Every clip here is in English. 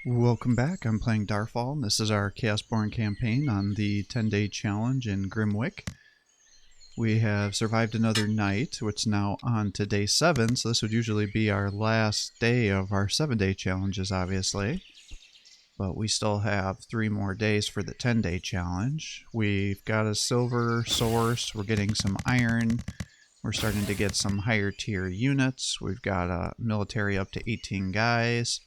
Welcome back. I'm playing Darfall, and this is our Chaosborn campaign on the 10-day challenge in Grimwick. We have survived another night, which is now on to day 7, so this would usually be our last day of our 7-day challenges, obviously. But we still have 3 more days for the 10-day challenge. We've got a silver source, we're getting some iron, we're starting to get some higher tier units, we've got a military up to 18 guys.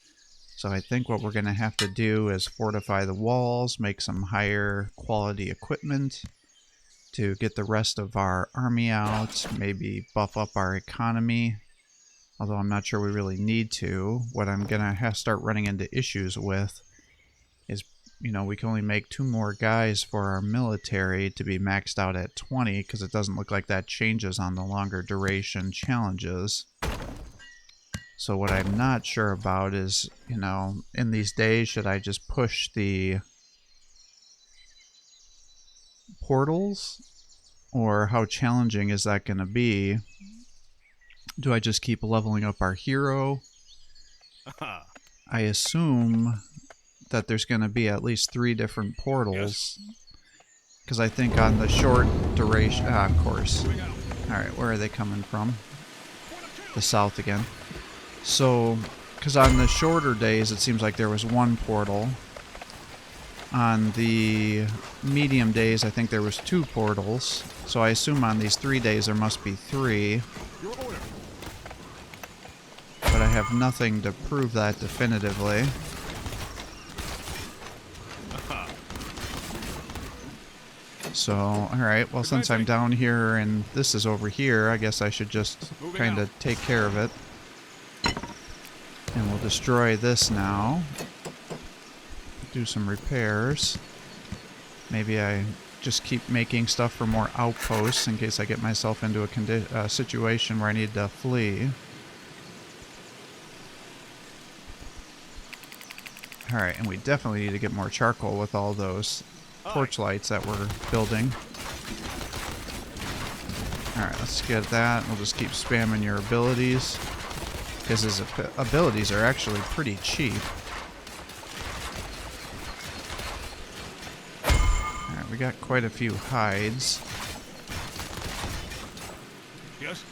So I think what we're going to have to do is fortify the walls, make some higher quality equipment to get the rest of our army out, maybe buff up our economy, although I'm not sure we really need to. What I'm going to have to start running into issues with is, we can only make 2 more guys for our military to be maxed out at 20, because it doesn't look like that changes on the longer duration challenges. So what I'm not sure about is, in these days, should I just push the portals? Or how challenging is that going to be? Do I just keep leveling up our hero? I assume that there's going to be at least 3 different portals. Because I think on the short duration... of course. Alright, where are they coming from? The south again. So, because on the shorter days, it seems like there was 1 portal. On the medium days, I think there was 2 portals. So I assume on these 3 days there must be 3. But I have nothing to prove that definitively. So, alright, well, since I'm down here and this is over here, I guess I should just kind of take care of it. And we'll destroy this now. Do some repairs. Maybe I just keep making stuff for more outposts in case I get myself into a situation where I need to flee. Alright, and we definitely need to get more charcoal with all those torchlights that we're building. Alright, let's get that. We'll just keep spamming your abilities, because his abilities are actually pretty cheap. Alright, we got quite a few hides. Yes.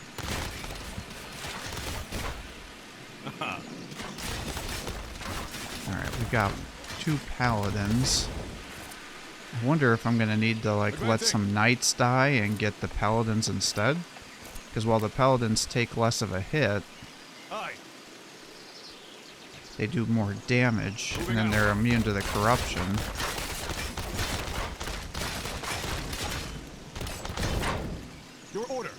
Alright, we got 2 paladins. I wonder if I'm going to need to let some knights die and get the paladins instead. Because while the paladins take less of a hit, they do more damage, and then they're immune to the corruption. Your order.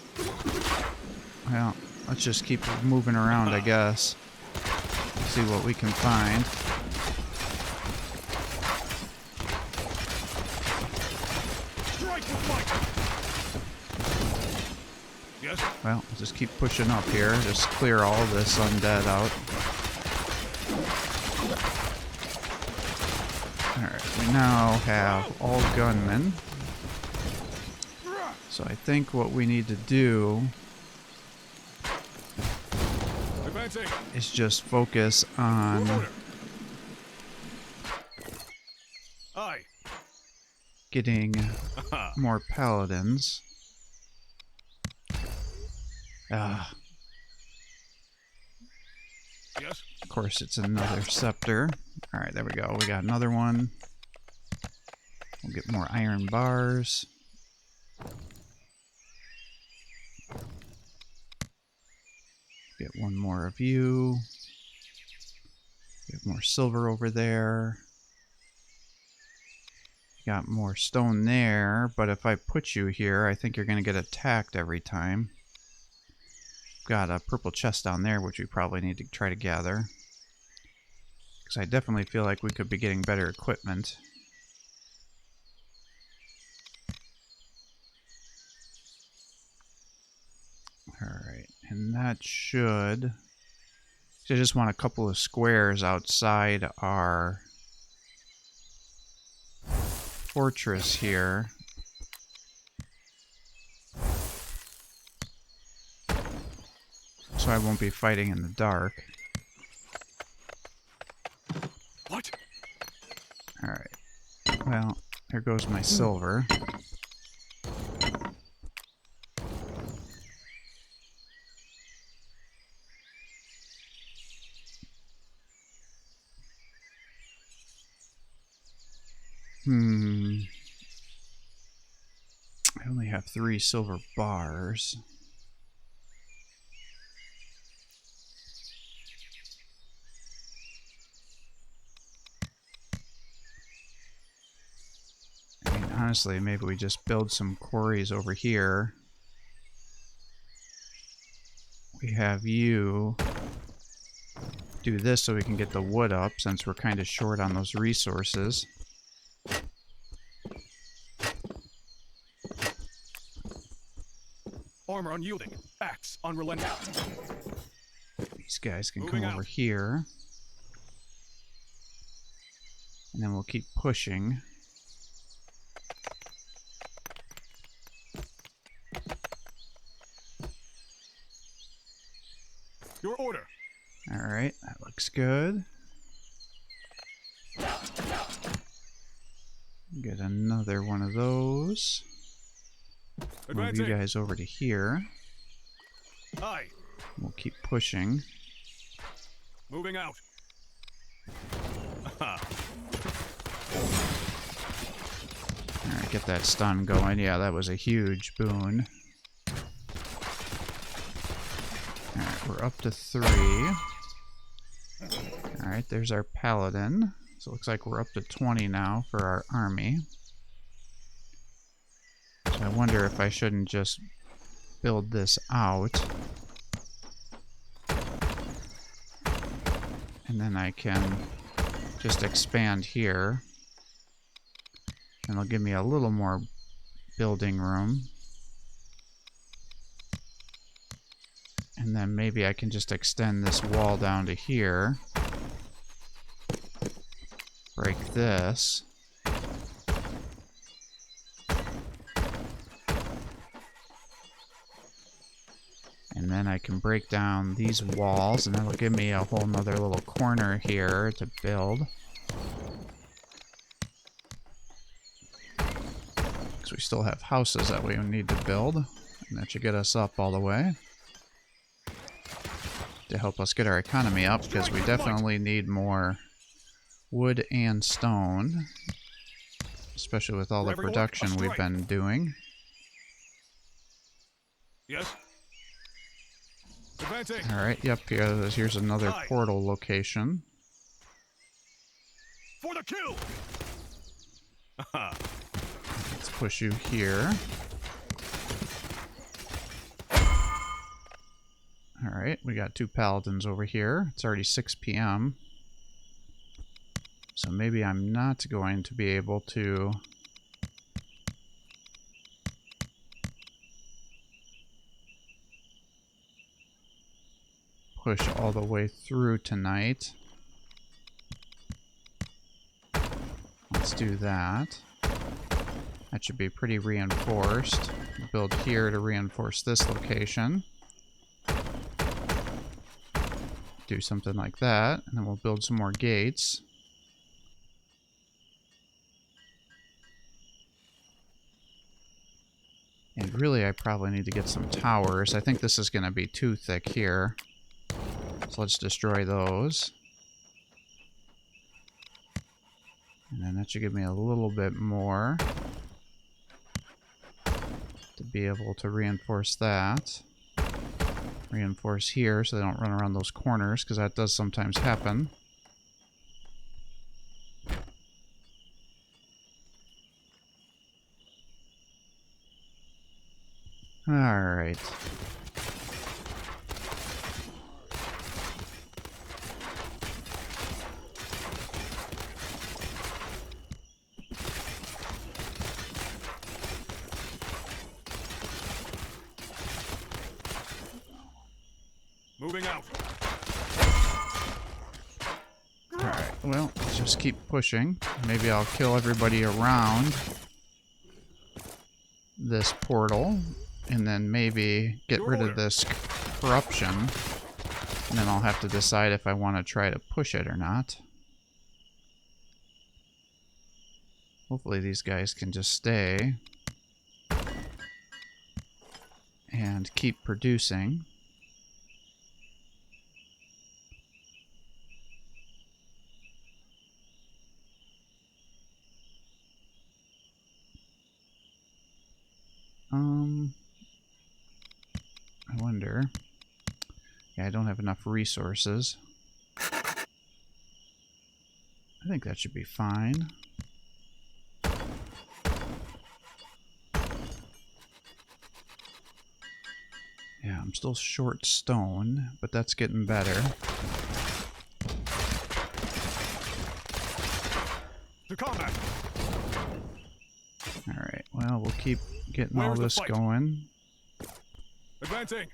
Well, let's just keep moving around, I guess. See what we can find. Strike with might. Yes. Well, just keep pushing up here. Just clear all of this undead out. Alright, we now have all gunmen. So I think what we need to do is just focus on getting more paladins. Yes. Of course, it's another scepter. Alright, there we go. We got another one. We'll get more iron bars. Get 1 more of you. Get more silver over there. Got more stone there, but if I put you here, I think you're going to get attacked every time. Got a purple chest down there, which we probably need to try to gather. Because I definitely feel like we could be getting better equipment. Alright, and that should... I just want a couple of squares outside our fortress here. So I won't be fighting in the dark. What? What? Alright. Well, there goes my silver. I only have 3 silver bars. I mean, honestly, maybe we just build some quarries over here. We have you do this so we can get the wood up, since we're kind of short on those resources. Armor unyielding. Axe unrelenting. These guys can Moving come out. over here. And then we'll keep pushing. Your order. Alright, that looks good. Get another one of those. Move you Advancing. guys over to here. Aye. We'll keep pushing. Moving out. Alright, get that stun going. Yeah, that was a huge boon. Alright, we're up to 3. Alright, there's our paladin. So it looks like we're up to 20 now for our army. So I wonder if I shouldn't just build this out. And then I can just expand here. And it'll give me a little more building room. And then maybe I can just extend this wall down to here. Break this. And then I can break down these walls, and that'll give me a whole nother little corner here to build. Because we still have houses that we need to build. And that should get us up all the way. To help us get our economy up, because we definitely need more wood and stone. Especially with all the production we've been doing. Yes. Advancing. Alright, yep, here's another portal location. For the kill. Let's push you here. Alright, we got 2 paladins over here. It's already 6 p.m. So maybe I'm not going to be able to push all the way through tonight. Let's do that. That should be pretty reinforced. We'll build here to reinforce this location. Do something like that, and then we'll build some more gates. And really, I probably need to get some towers. I think this is going to be too thick here. So let's destroy those. And then that should give me a little bit more to be able to reinforce that. Reinforce here so they don't run around those corners, because that does sometimes happen. Alright. Moving out. Alright, well, let's just keep pushing. Maybe I'll kill everybody around this portal, and then maybe get rid of this corruption. And then I'll have to decide if I want to try to push it or not. Hopefully these guys can just stay and keep producing. I wonder. Yeah, I don't have enough resources. I think that should be fine. Yeah, I'm still short stone, but that's getting better. To combat. Alright, well, we'll keep getting all Where's the this fight? going. Advancing.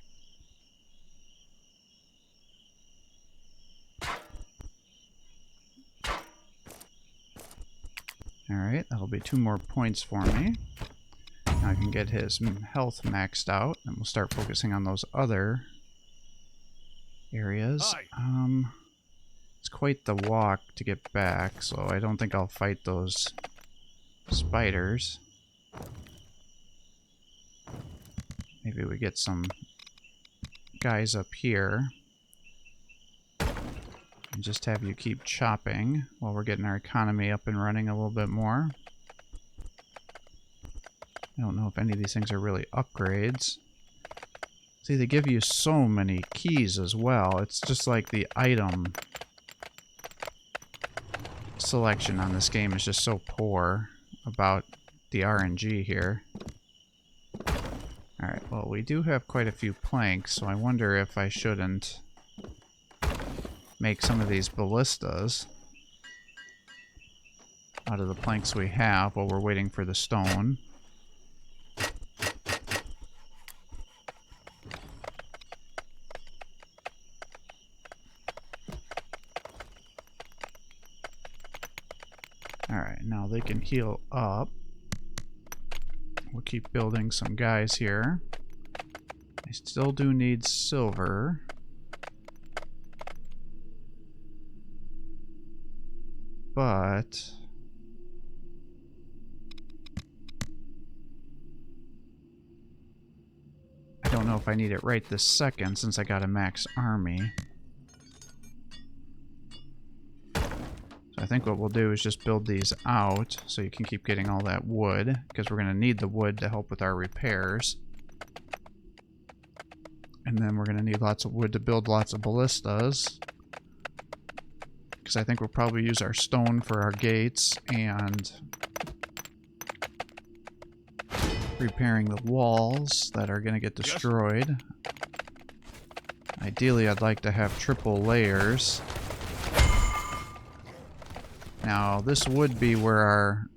Alright, that'll be 2 more points for me. Now I can get his health maxed out, and we'll start focusing on those other areas. Aye. It's quite the walk to get back, so I don't think I'll fight those spiders. Maybe we get some guys up here and just have you keep chopping while we're getting our economy up and running a little bit more. I don't know if any of these things are really upgrades. See, they give you so many keys as well. It's just like the item selection on this game is just so poor about the RNG here. Alright, well, we do have quite a few planks, so I wonder if I shouldn't make some of these ballistas out of the planks we have while we're waiting for the stone. Alright, now they can heal up. We'll keep building some guys here. I still do need silver. But I don't know if I need it right this second since I got a max army. So I think what we'll do is just build these out so you can keep getting all that wood, because we're going to need the wood to help with our repairs. And then we're going to need lots of wood to build lots of ballistas, because I think we'll probably use our stone for our gates and repairing the walls that are going to get destroyed. Ideally, I'd like to have triple layers. Now, this would be where our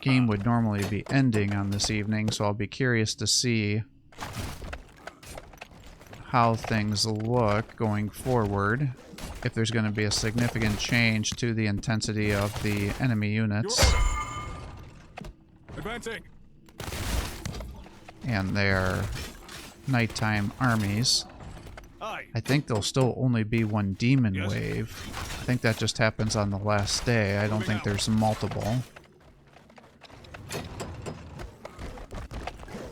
game would normally be ending on this evening, so I'll be curious to see how things look going forward, if there's going to be a significant change to the intensity of the enemy units Advancing. and their nighttime armies. Aye. I think there'll still only be one demon Yes. wave. I think that just happens on the last day. I don't think there's multiple.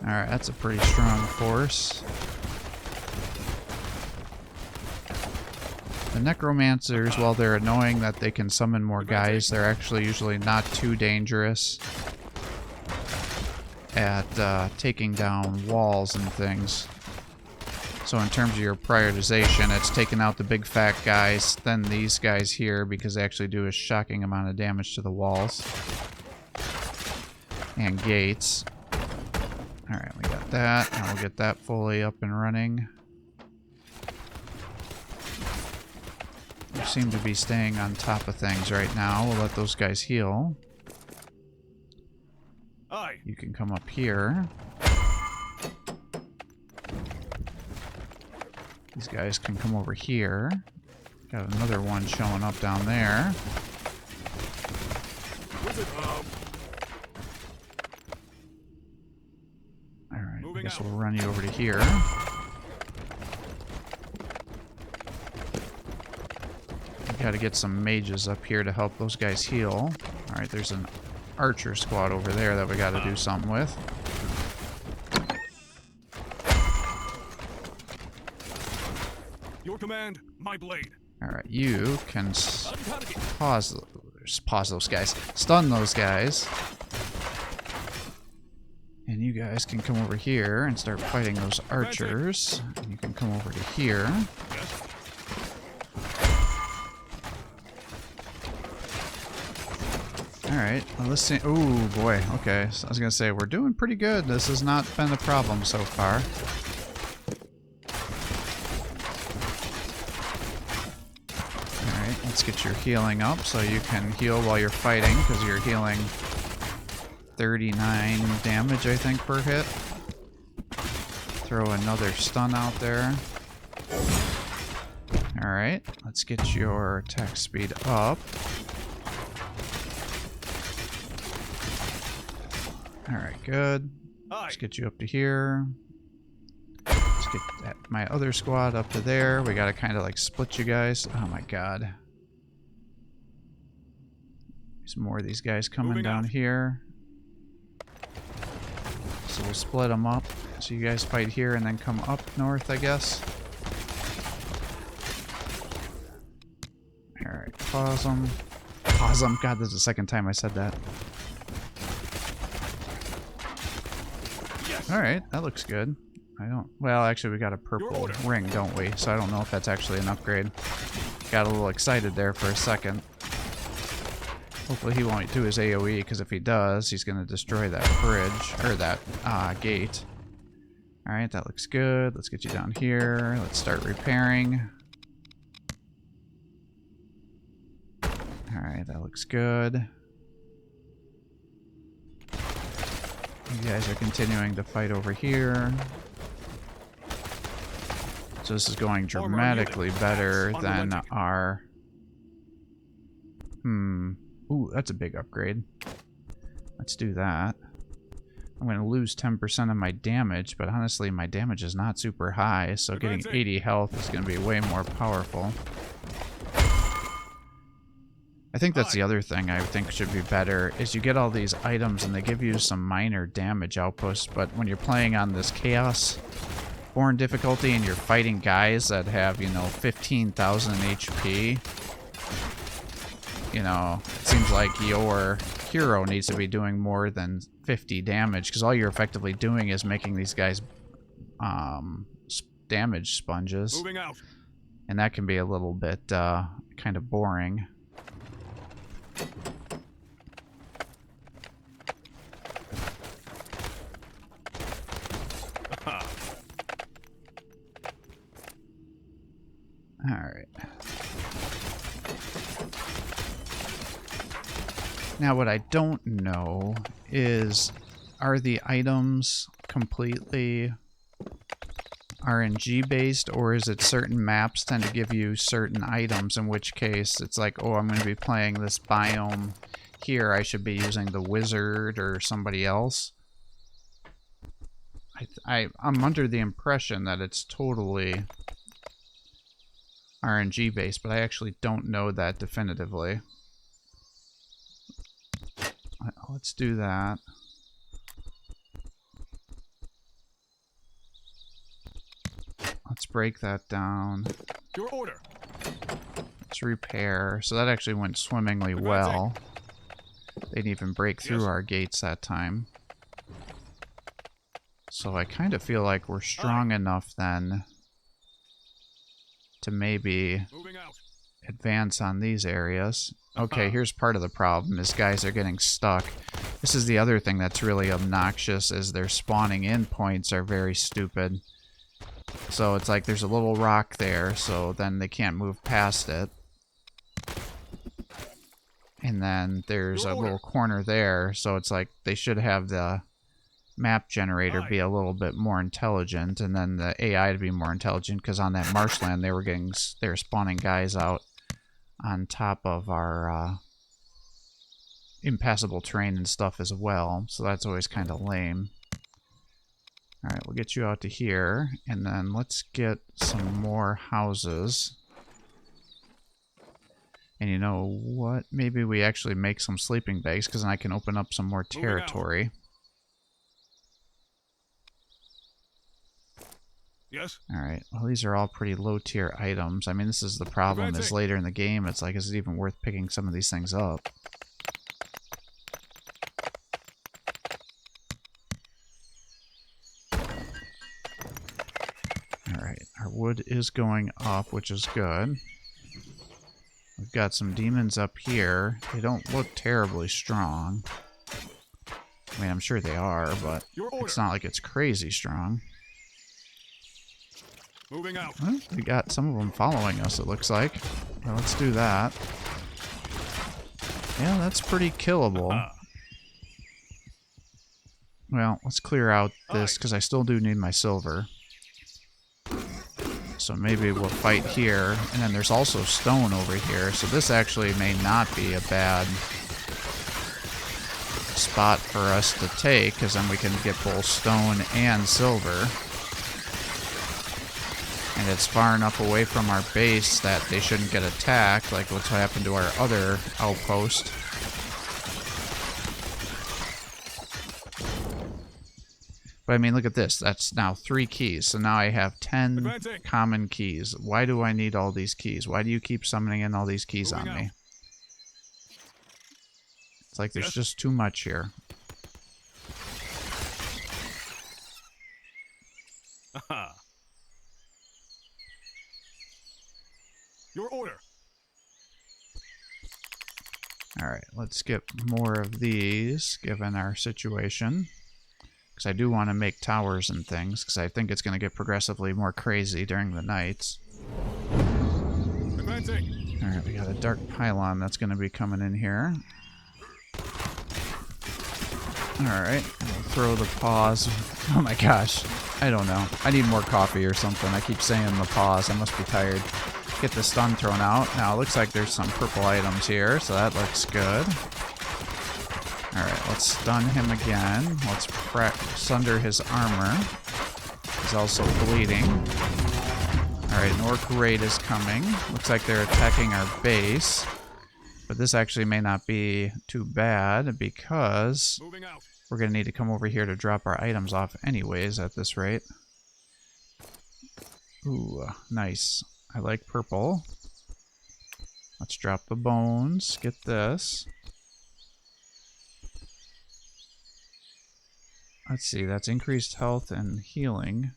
Alright, that's a pretty strong force. The necromancers, while they're annoying that they can summon more guys, they're actually usually not too dangerous at taking down walls and things. So in terms of your prioritization, it's taking out the big fat guys, then these guys here, because they actually do a shocking amount of damage to the walls and gates. Alright, we got that. Now we'll get that fully up and running. We seem to be staying on top of things right now. We'll let those guys heal. Aye. You can come up here. These guys can come over here. Got another one showing up down there. Alright, I guess we'll run you over to here. We gotta get some mages up here to help those guys heal. Alright, there's an archer squad over there that we got to do something with. Your command, my blade. Alright, you can pause those guys. Stun those guys. And you guys can come over here and start fighting those archers. And you can come over to here. Yes. Alright, well, let's see. Oh boy, okay. So I was gonna say, we're doing pretty good. This has not been a problem so far. Alright, let's get your healing up so you can heal while you're fighting, because you're healing 39 damage, I think, per hit. Throw another stun out there. Alright, let's get your attack speed up. Alright, good. Let's get you up to here. Let's get my other squad up to there. We gotta kind of like split you guys. Oh my god. There's more of these guys coming down here. So we'll split them up. So you guys fight here and then come up north, I guess. Alright, pause them. Pause them. God, this is the second time I said that. Alright, that looks good. I don't... Well, actually, we got a purple ring, don't we? So I don't know if that's actually an upgrade. Got a little excited there for a second. Hopefully he won't do his AoE, because if he does, he's going to destroy that bridge, or that gate. Alright, that looks good. Let's get you down here. Let's start repairing. Alright, that looks good. You guys are continuing to fight over here. So this is going dramatically better than our... Ooh, that's a big upgrade. Let's do that. I'm going to lose 10% of my damage, but honestly, my damage is not super high, so getting 80 health is going to be way more powerful. I think that's the other thing I think should be better, is you get all these items and they give you some minor damage outputs, but when you're playing on this Chaosborn difficulty and you're fighting guys that have, you know, 15,000 HP, you know, it seems like your hero needs to be doing more than 50 damage, because all you're effectively doing is making these guys damage sponges. Moving out. And that can be a little bit kind of boring. Alright. Now what I don't know is, are the items completely RNG based, or is it certain maps tend to give you certain items, in which case it's like, oh, I'm going to be playing this biome here, I should be using the wizard or somebody else. I'm under the impression that it's totally RNG based, but I actually don't know that definitively. Let's do that. Let's break that down. Your order. Let's repair. So that actually went swimmingly well. They didn't even break through our gates that time. So I kind of feel like we're strong enough then to maybe advance on these areas. Okay, here's part of the problem, is guys are getting stuck. This is the other thing that's really obnoxious, is their spawning in points are very stupid. So it's like there's a little rock there, so then they can't move past it. And then there's a little corner there, so it's like they should have the map generator be a little bit more intelligent, and then the AI to be more intelligent, because on that marshland they were spawning guys out on top of our impassable terrain and stuff as well, so that's always kind of lame. Alright, we'll get you out to here, and then let's get some more houses. And you know what? Maybe we actually make some sleeping bags, because then I can open up some more territory. Yes. Alright, well these are all pretty low tier items. I mean, this is the problem, is later in the game, it's like, is it even worth picking some of these things up? Alright, our wood is going up, which is good. We've got some demons up here. They don't look terribly strong. I mean, I'm sure they are, but it's not like it's crazy strong. Moving out. Well, we got some of them following us, it looks like. Well, let's do that. Yeah, that's pretty killable. Well, let's clear out this, because I still do need my silver. So maybe we'll fight here. And then there's also stone over here, so this actually may not be a bad spot for us to take, because then we can get both stone and silver. And it's far enough away from our base that they shouldn't get attacked, like what's happened to our other outpost. But I mean, look at this. That's now 3 keys. So now I have 10 common keys. Why do I need all these keys? Why do you keep summoning in all these keys on me? It's like there's just too much here. Your order. Alright, let's get more of these, given our situation. Because I do want to make towers and things, because I think it's going to get progressively more crazy during the nights. Advancing. Alright, we got a dark pylon that's going to be coming in here. Alright, we'll throw the paws. Oh my gosh, I don't know. I need more coffee or something. I keep saying the paws. I must be tired. Get the stun thrown out. Now it looks like there's some purple items here, so that looks good. Alright, let's stun him again. Let's sunder his armor. He's also bleeding. Alright, an orc raid is coming. Looks like they're attacking our base. But this actually may not be too bad, because we're going to need to come over here to drop our items off anyways at this rate. Ooh, nice. I like purple. Let's drop the bones. Get this. Let's see, that's increased health and healing.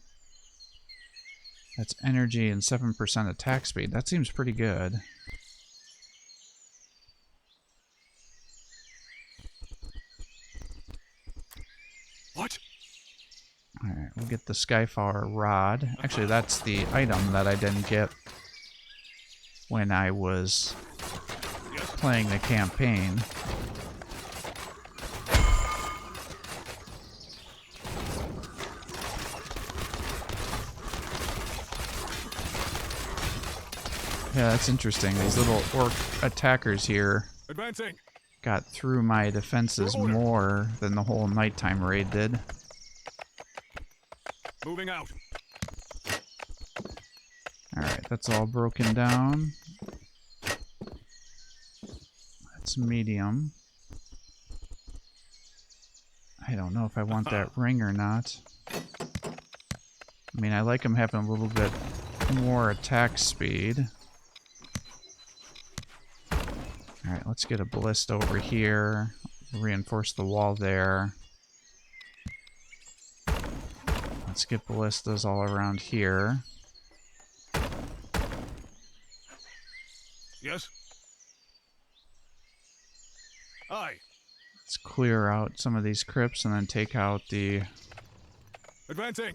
That's energy and 7% attack speed. That seems pretty good. What? Alright, we'll get the Skyfire Rod. Actually, that's the item that I didn't get when I was playing the campaign. Yeah, that's interesting. These little orc attackers here got through my defenses more than the whole nighttime raid did. Moving out. Alright, that's all broken down. That's medium. I don't know if I want that ring or not. I mean, I like him having a little bit more attack speed. Alright, let's get a ballista over here. Reinforce the wall there. Let's get ballistas all around here. Yes. Aye. Let's clear out some of these crypts and then take out the advancing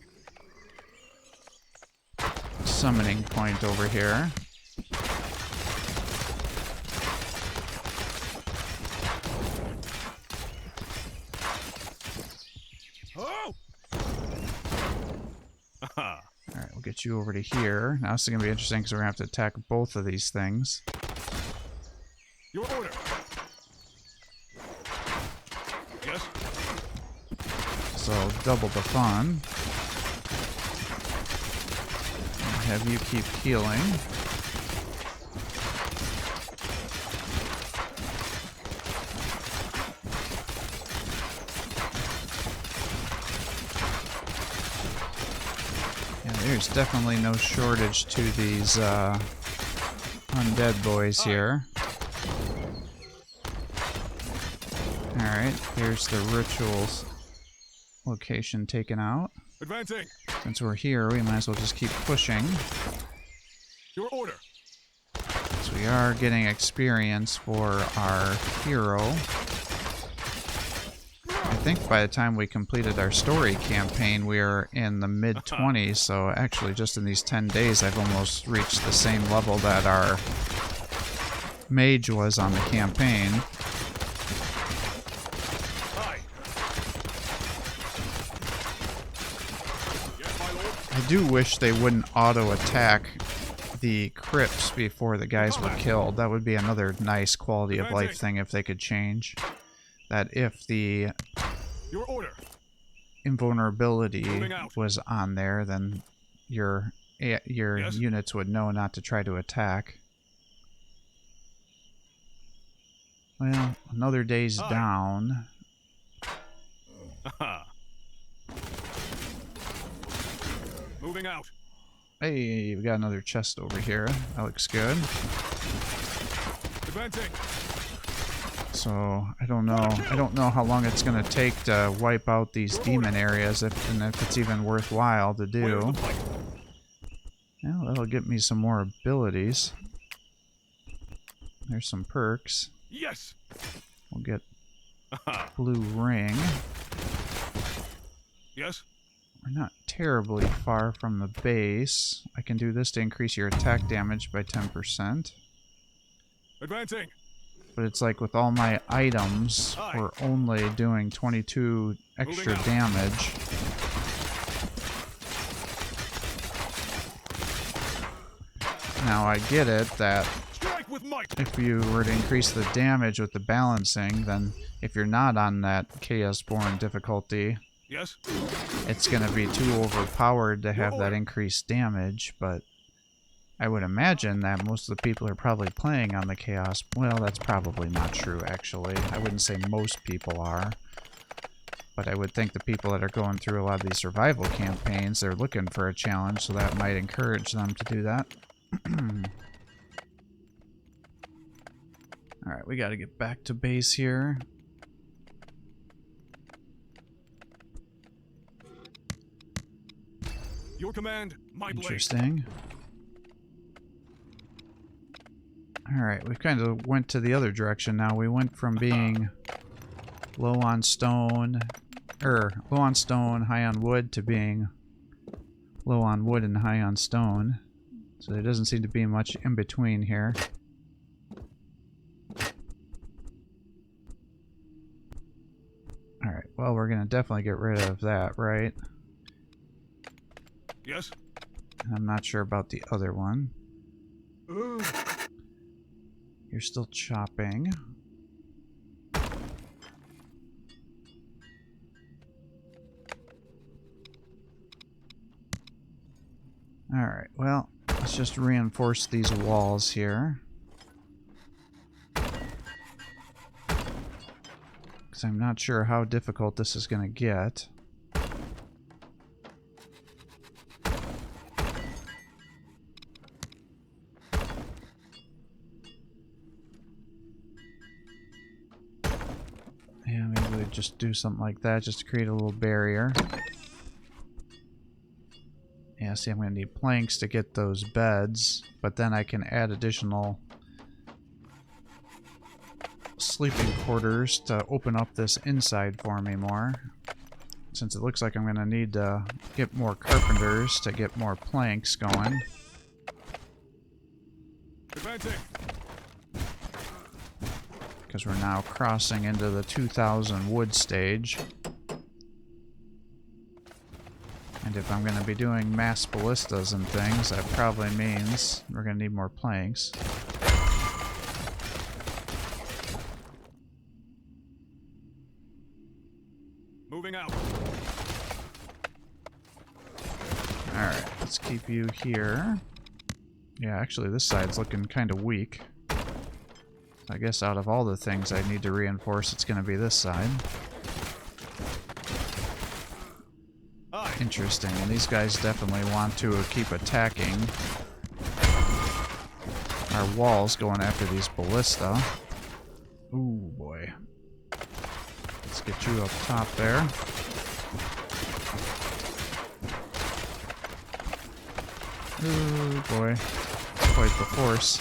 summoning point over here. Oh! Alright, we'll get you over to here. Now this is going to be interesting because we're going to have to attack both of these things. Your order. Yes. So double the fun. And have you keep healing. There's definitely no shortage to these undead boys here. Alright, here's the rituals location taken out. Advancing. Since we're here, we might as well just keep pushing. Your order. So we are getting experience for our hero. I think by the time we completed our story campaign, we are in the mid-20s, so actually just in these 10 days, I've almost reached the same level that our mage was on the campaign. I do wish they wouldn't auto-attack the crypts before the guys were killed. That would be another nice quality of life thing if they could change. That if the Your order. Invulnerability was on there, then your units would know not to try to attack. Well, another day's down. Moving out. Hey, we got another chest over here. That looks good. Advancing. So I don't know how long it's gonna take to wipe out these demon areas, and if it's even worthwhile to do. Well, that'll get me some more abilities. There's some perks. Yes. We'll get blue ring. Yes. We're not terribly far from the base. I can do this to increase your attack damage by 10%. Advancing. But it's like with all my items, we're only doing 22 extra damage. Now I get it that if you were to increase the damage with the balancing, then if you're not on that Chaosborn difficulty, yes, it's going to be too overpowered to have that increased damage, but I would imagine that most of the people are probably playing on the Chaos. Well, that's probably not true, actually. I wouldn't say most people are. But I would think the people that are going through a lot of these survival campaigns, they're looking for a challenge, so that might encourage them to do that. Alright, we gotta get back to base here. Your command, my blade. Interesting. Alright, we kind of went to the other direction now. We went from being low on stone, high on wood, to being low on wood and high on stone. So there doesn't seem to be much in between here. Alright, well, we're gonna definitely get rid of that, right? Yes. And I'm not sure about the other one. You're still chopping. Alright, well, let's just reinforce these walls here. Because I'm not sure how difficult this is going to get. Yeah, maybe we'd just do something like that just to create a little barrier. Yeah, see, I'm going to need planks to get those beds, but then I can add additional sleeping quarters to open up this inside for me more. Since it looks like I'm going to need to get more carpenters to get more planks going. Because we're now crossing into the 2000 wood stage. And if I'm going to be doing mass ballistas and things, that probably means we're going to need more planks. Moving out. Alright, let's keep you here. Yeah, actually this side's looking kind of weak. I guess out of all the things I need to reinforce, it's going to be this side. Interesting, and these guys definitely want to keep attacking our walls, going after these ballista. Ooh, boy. Let's get you up top there. Ooh, boy. Quite the force.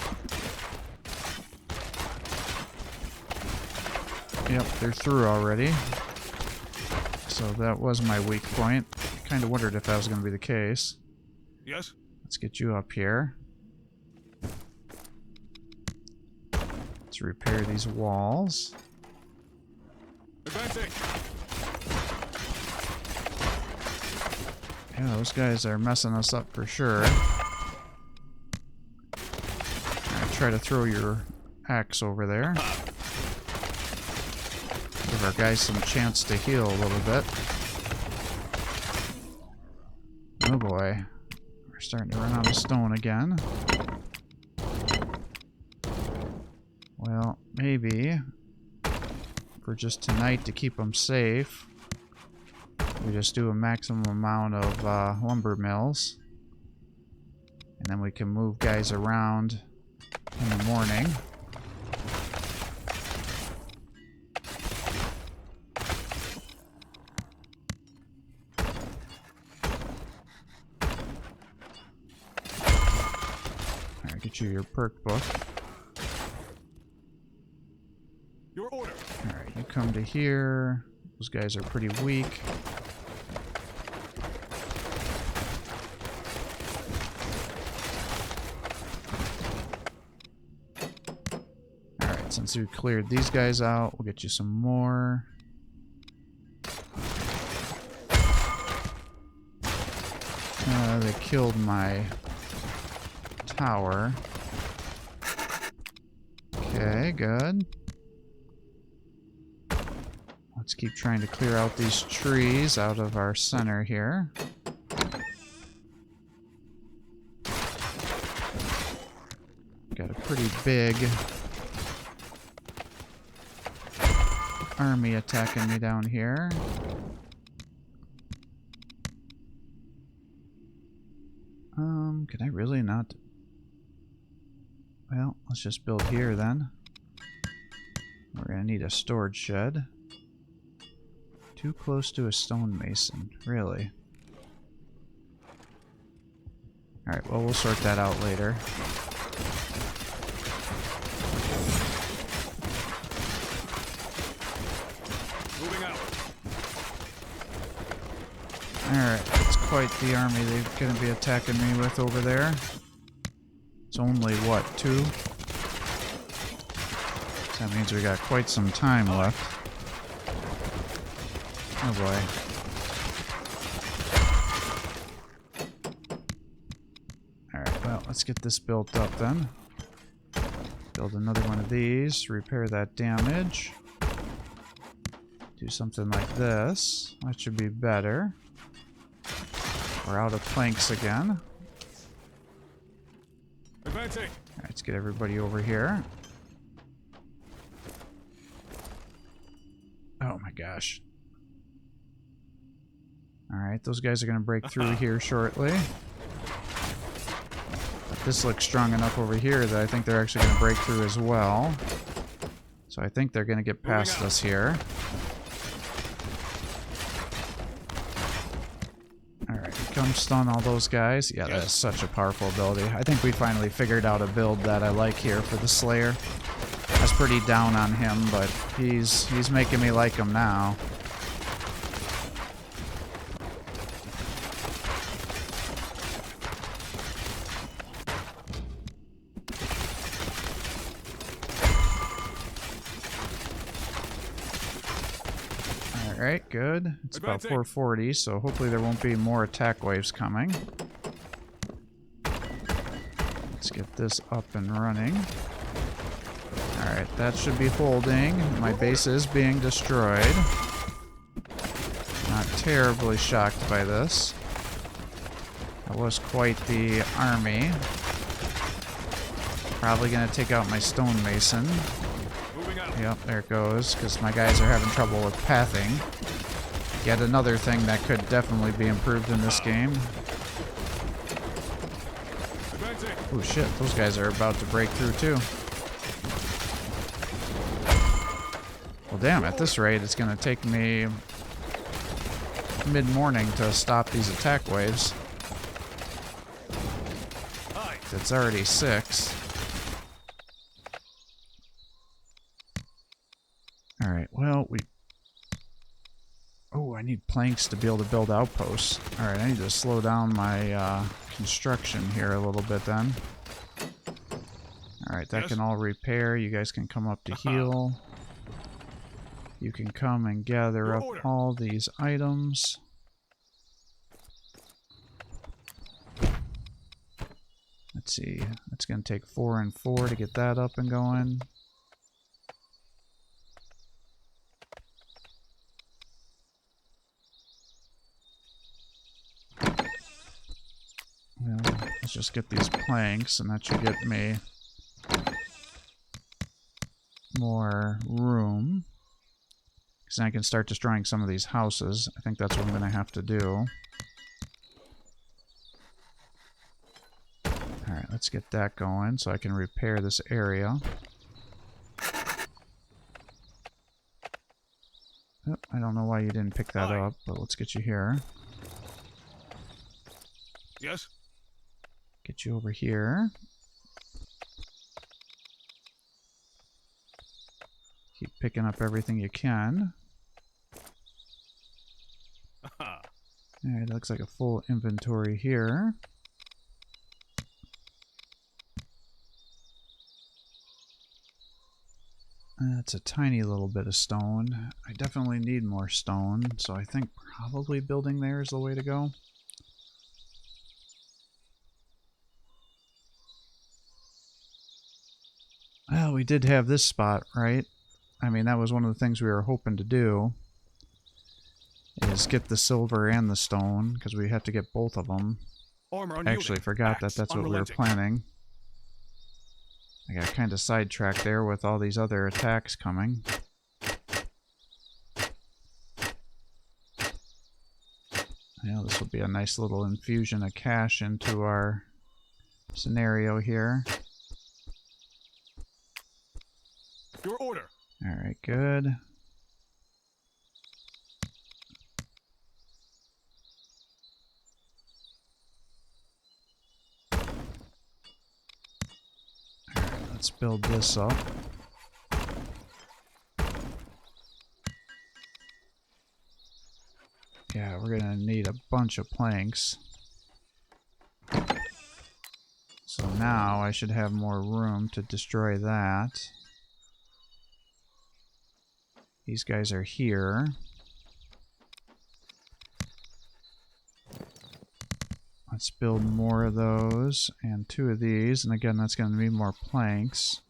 Yep, they're through already. So that was my weak point. Kind of wondered if that was going to be the case. Yes? Let's get you up here. Let's repair these walls. Advancing. Yeah, those guys are messing us up for sure. Alright, try to throw your axe over there. Give our guys some chance to heal a little bit. Oh boy. We're starting to run out of stone again. Well, maybe for just tonight to keep them safe, we just do a maximum amount of lumber mills. And then we can move guys around in the morning. Alright, get you your perk book. Your order. Alright, you come to here. Those guys are pretty weak. Alright, since we cleared these guys out, we'll get you some more. They killed my tower. Okay, good. Let's keep trying to clear out these trees out of our center here. Got a pretty big army attacking me down here. Can I really not? Well, let's just build here then. We're gonna need a storage shed. Too close to a stonemason, really. Alright, well, we'll sort that out later. Moving out. Alright, that's quite the army they're gonna be attacking me with over there. It's only, what, 2? So that means we got quite some time left. Oh boy. Alright, well, let's get this built up then. Build another one of these, repair that damage. Do something like this. That should be better. We're out of planks again. Advancing. Alright, let's get everybody over here. Oh my gosh. Alright, those guys are going to break through here shortly. But this looks strong enough over here that I think they're actually going to break through as well. So I think they're going to get past us here. Alright, come stun all those guys. Yeah, that is such a powerful ability. I think we finally figured out a build that I like here for the Slayer. I was pretty down on him, but he's making me like him now. Alright, good. It's about 440, so hopefully there won't be more attack waves coming. Let's get this up and running. Alright, that should be holding. My base is being destroyed. Not terribly shocked by this. That was quite the army. Probably gonna take out my stonemason. Yep, there it goes, because my guys are having trouble with pathing. Yet another thing that could definitely be improved in this game. Advancing. Oh shit, those guys are about to break through too. Well damn, at this rate it's gonna take me mid-morning to stop these attack waves. Aye. It's already 6. Alright, well, oh, I need planks to be able to build outposts. Alright, I need to slow down my construction here a little bit then. Alright, that Yes? can all repair. You guys can come up to heal. You can come and gather Your up order. all these items. Let's see. It's going to take 4 and 4 to get that up and going. Well, let's just get these planks, and that should get me more room. Because then I can start destroying some of these houses. I think that's what I'm going to have to do. Alright, let's get that going so I can repair this area. Oh, I don't know why you didn't pick that up, but let's get you here. Yes? Get you over here. Keep picking up everything you can. Alright, looks like a full inventory here. That's a tiny little bit of stone. I definitely need more stone, so I think probably building there is the way to go. Well, we did have this spot, right? I mean, that was one of the things we were hoping to do. Is get the silver and the stone, because we have to get both of them. Armor I unyielding. actually forgot that Axe that's what we were unrelenting. planning. I got kind of sidetracked there with all these other attacks coming. Yeah, this will be a nice little infusion of cash into our scenario here. Your order. Alright, good. Alright, let's build this up. Yeah, we're gonna need a bunch of planks. So now I should have more room to destroy that. These guys are here. Let's build more of those and 2 of these, and again that's going to be more planks.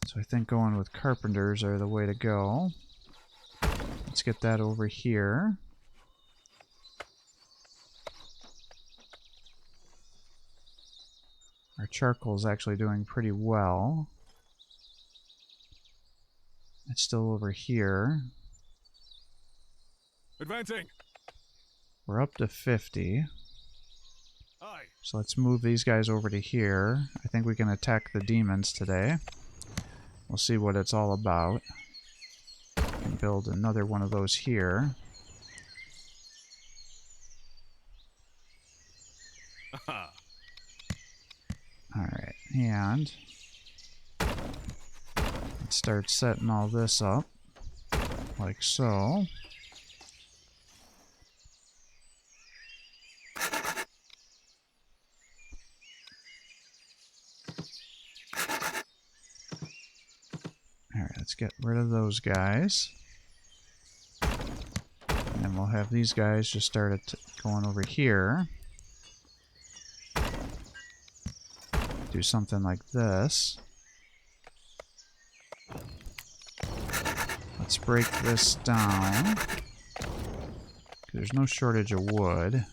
So I think going with carpenters are the way to go. Let's get that over here. Our charcoal is actually doing pretty well. It's still over here. Advancing. We're up to 50. Aye. So let's move these guys over to here. I think we can attack the demons today. We'll see what it's all about. And build another one of those here. Alright, and let's start setting all this up. Like so. Alright, let's get rid of those guys. And then we'll have these guys just start going over here. Do something like this. Let's break this down. There's no shortage of wood.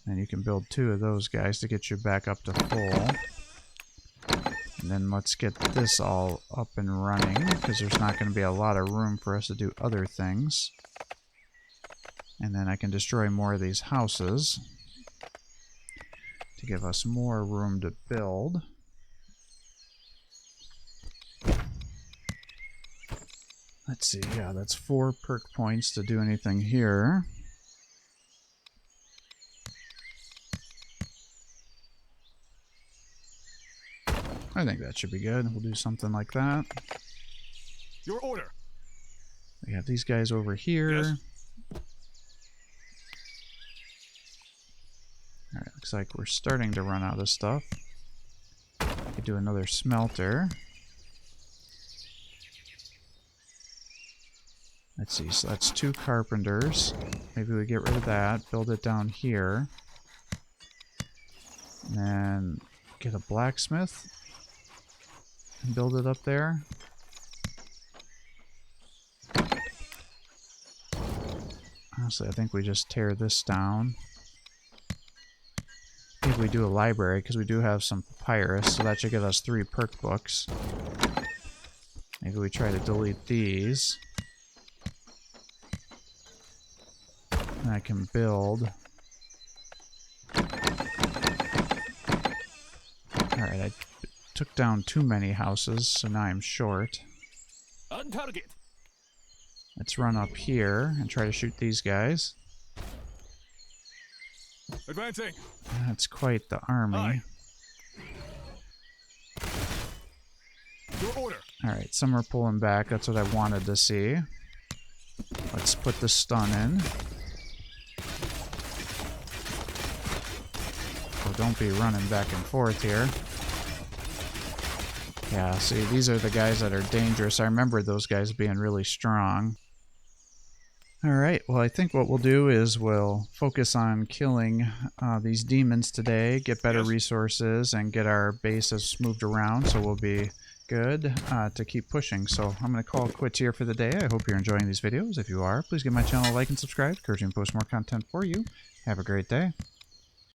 And you can build 2 of those guys to get you back up to full. And then let's get this all up and running, because there's not going to be a lot of room for us to do other things. And then I can destroy more of these houses to give us more room to build. Let's see, yeah, that's 4 perk points to do anything here. I think that should be good. We'll do something like that. Your order. We have these guys over here. Yes. Alright, looks like we're starting to run out of stuff. We could do another smelter. Let's see, so that's 2 carpenters. Maybe we get rid of that, build it down here. And then get a blacksmith and build it up there. Honestly, I think we just tear this down. I think we do a library, because we do have some papyrus, so that should get us 3 perk books. Maybe we try to delete these. And I can build. Alright, I took down too many houses, so now I'm short. On target. Let's run up here and try to shoot these guys. Advancing. That's quite the army. Aye. Your order. Alright, some are pulling back. That's what I wanted to see. Let's put the stun in. Oh, don't be running back and forth here. Yeah, see, these are the guys that are dangerous. I remember those guys being really strong. Alright, well, I think what we'll do is we'll focus on killing these demons today, get better resources, and get our bases moved around, so we'll be good to keep pushing. So I'm going to call it quits here for the day. I hope you're enjoying these videos. If you are, please give my channel a like and subscribe. Encouraging to post more content for you. Have a great day.